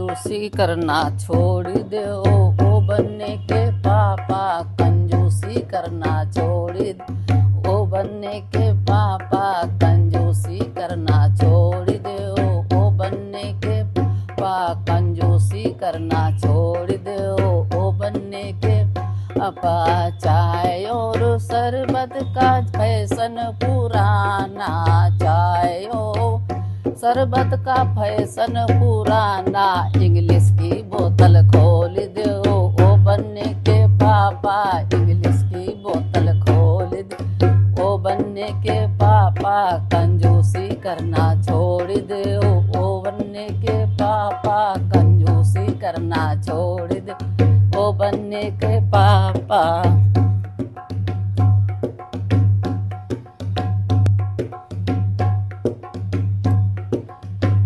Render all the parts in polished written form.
कंजूसी करना छोड़ दो, ओ बनने के पापा कंजूसी करना छोड़ दो, ओ बनने के पापा कंजूसी करना छोड़ दो, ओ बनने के पापा कंजूसी करना छोड़ दो, ओ बनने के पापा। चाय और शरबत का फैशन पुराना, चाय और शरबत का फैशन पुराना, इंग्लिश की बोतल खोल दो, ओ बनने के पापा इंग्लिश की बोतल खोल दो, ओ बनने के पापा कंजूसी करना छोड़ दो, ओ बनने के पापा कंजूसी करना छोड़ दो, ओ बनने के पापा।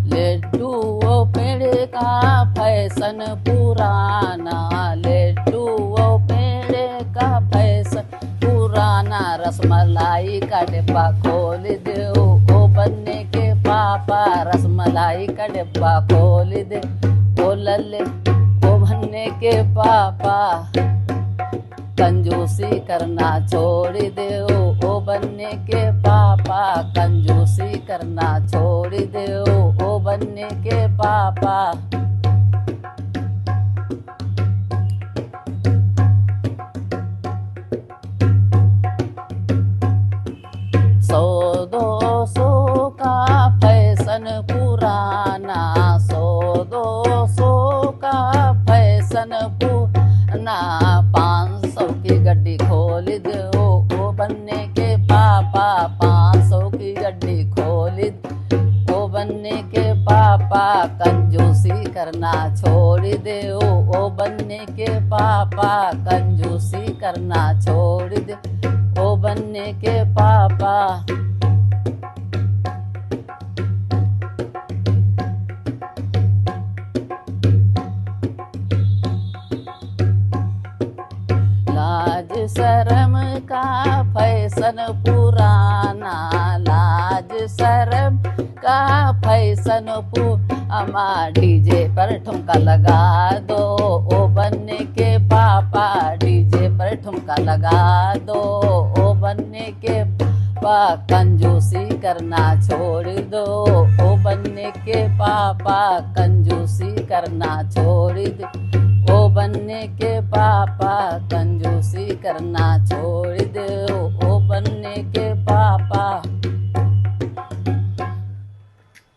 लड्डू वो पेड़े का फैशन पुराना, लड्डू वो पेड़े का फैशन पुराना, रसमलाई का डिब्बा खोल दो, ओ बनने के पापा रसमलाई का डिब्बा खोल दे, ओ लल्ले ओ बनने के पापा कंजूसी करना छोड़ दो, ओ बनने के पापा कंजूसी करना छोड़ दो, ओ बनने के पापा। सौ दो सौ का फैशन पुराना, सौ दो सौ का फैशन पुराना, 500 की गड्डी खोल दो, ओ बनने के पापा 500 की गड्डी खोल दो, ओ बनने के पापा कंजूसी करना छोड़ दो, ओ बनने के पापा कंजूसी करना छोड़ दो, ओ बनने के पापा। लाज शर्म का फैशन पुराना, लाज शर्म का फैशन पुराना, डीजे पर ठुमका लगा दो, ओ बनने के पापा डीजे पर ठुमका लगा दो, ओ बनने के पापा कंजूसी करना छोड़ दो, ओ बनने के पापा कंजूसी करना छोड़ दो, ओ बनने के पापा कंजूसी करना छोड़ दो, ओ बनने के पापा।